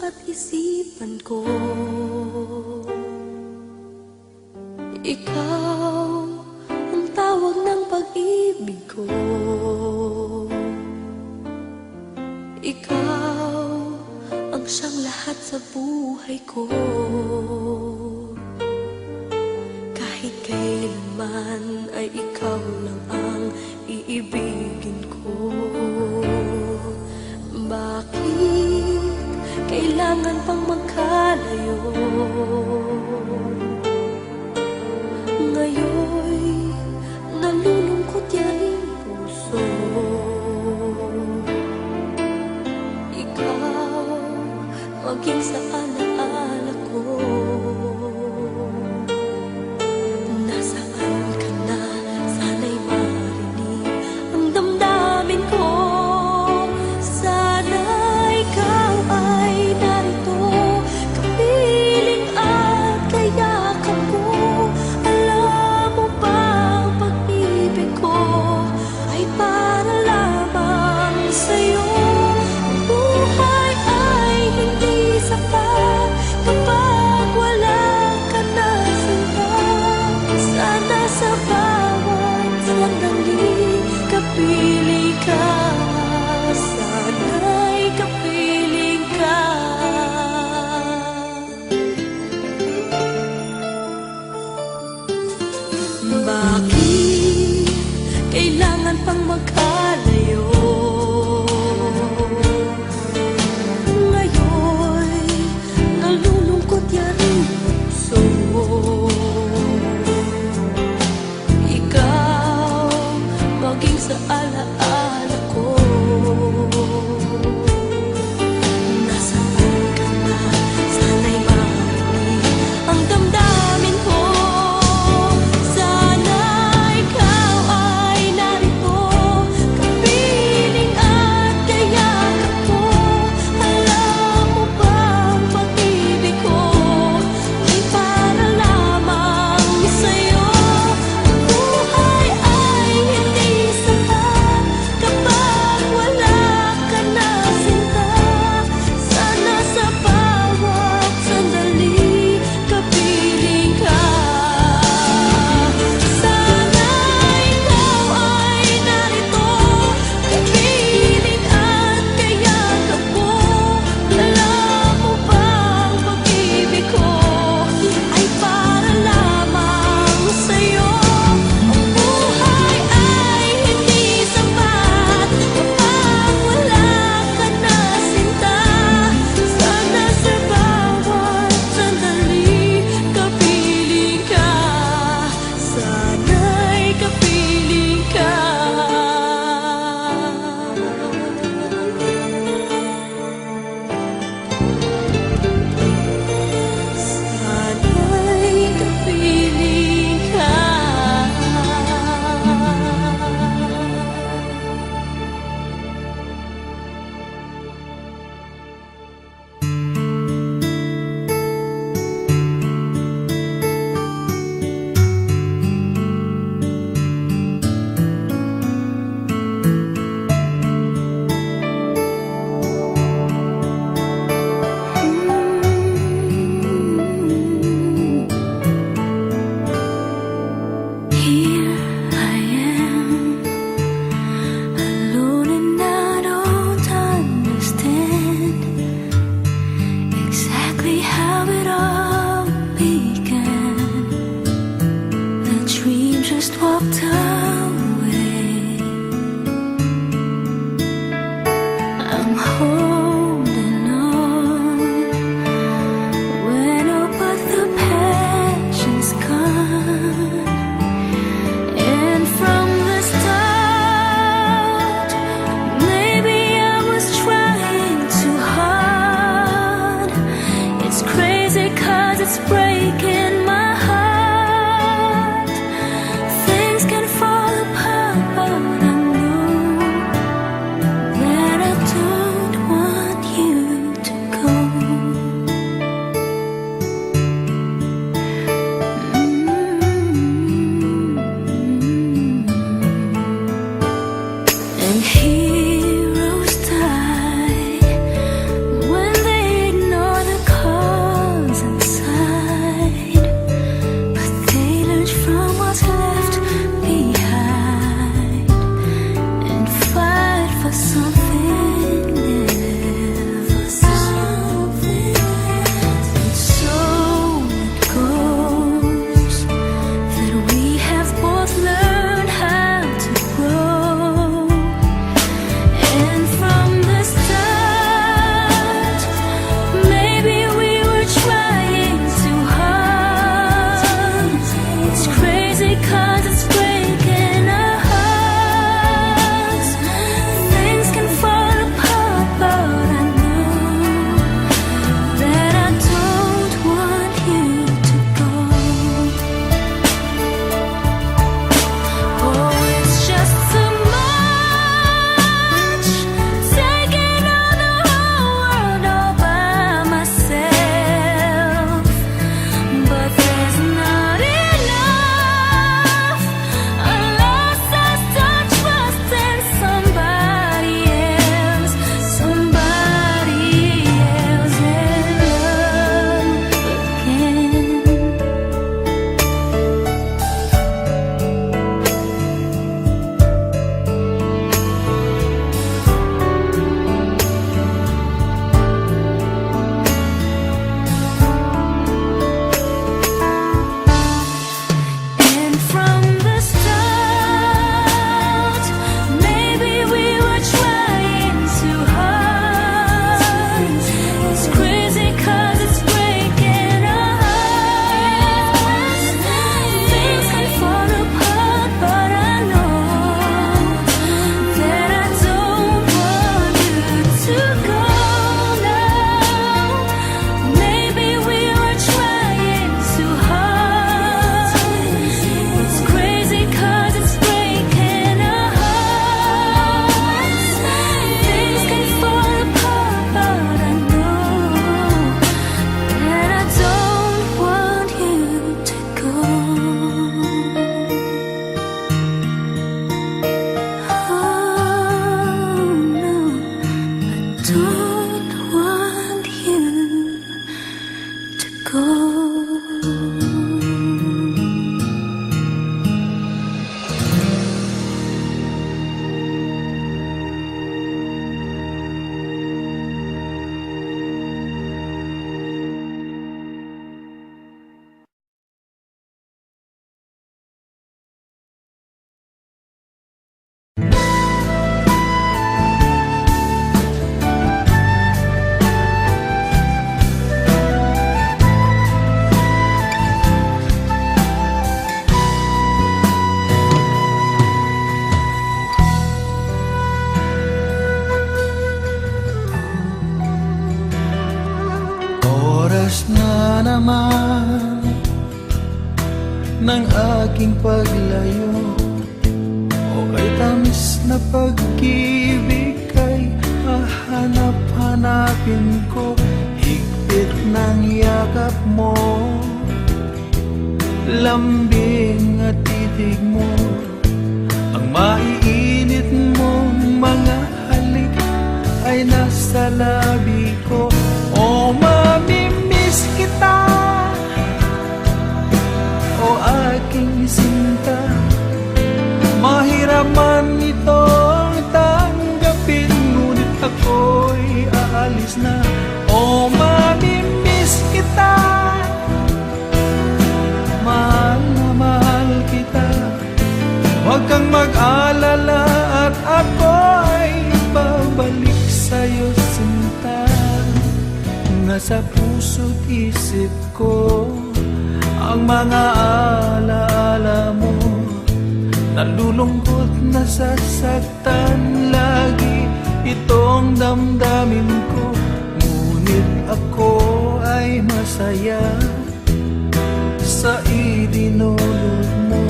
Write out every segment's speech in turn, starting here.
at isipan ko. Ikaw ang tawag ng pag-ibig ko. Ikaw ang siyang lahat sa buhay ko. Kahit kailanman ay ikaw lang ang iibigin ko. Bakit kailangan pang magkalayo? Ngayon'y nalulungkot yaing puso. Ikaw maging sa alaala ko. Nasaan ka na? Sana'y marinig ang damdamin ko. Sana ikaw ay narito, kapiling at kayakap ko. Alam mo ba ang pag-ibig ko ay para lamang sa'yo? Ang buhay ay hindi sapat don't want you to go. Oras na naman ng aking paglayo, o kay tamis na pag-ibig kay hahanap-hanapin ko. Higpit ng yakap mo, lambing at titig mo, ang maiinit mong mga halik ay nasa labi ko. O mamimiss kita, o aking sinta, mahirap man itong tanggapin, ngunit ako'y aalis na. O mamimiss kita, mahal na mahal kita, huwag kang mag-alala at ako'y babalik sa'yo, sinta. Nasa puso't isip ko ang mga alaala mo, nalulungkot, nasasaktan lagi itong damdamin ko. Ngunit ako ay masaya sa idinulot mo,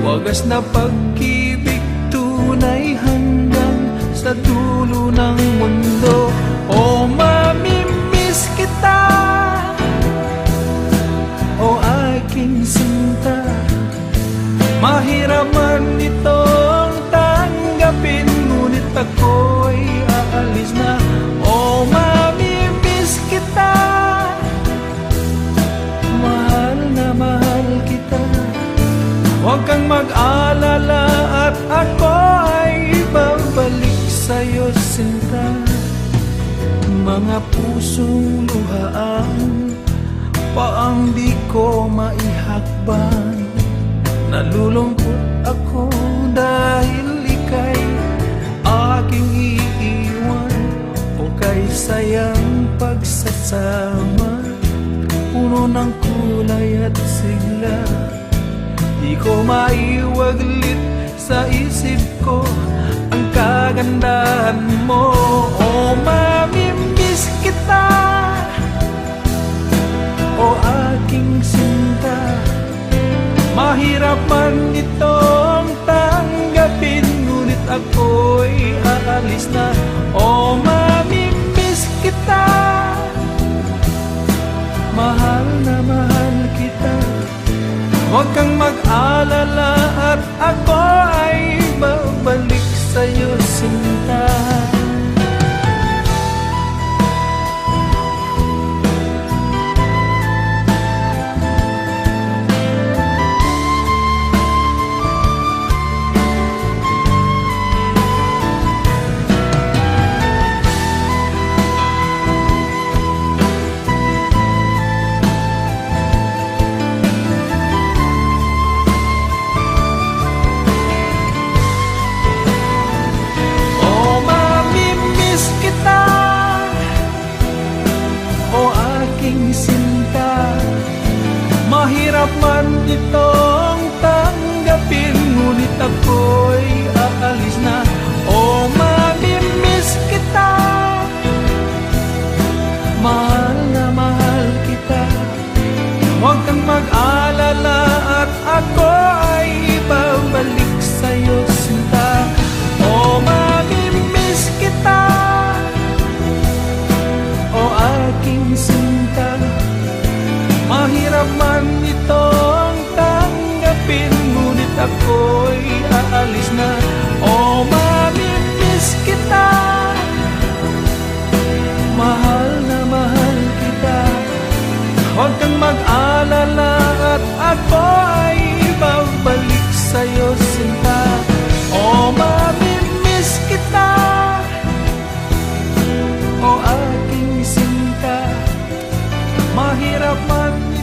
wagas na pag-ibig, tunay hanggang sa dulo ng mundo. O mamimiss kita, o aking sinta, mahirap man itong tanggapin, ngunit ako'y aalis na. O mamimiss kita, mahal na mahal kita, huwag kang mag-alala at ako ay babalik sa'yo, sinta. Mga pusong luhaan paang di ko maihakban, nalulungkot ako dahil ika'y aking iiwan, o kay sayang pagsasama, puno ng kulay at sigla. Di ko maiwaglit sa isip ko ang kagandahan mo. O mamimiss kita, o aking sinta, mahirap man itong tanggapin, ngunit ako'y aalis na. O mamimiss kita, mahal na mahal kita, huwag kang mag-alala at ako ay babalik sa'yo, sinta. Mahirap man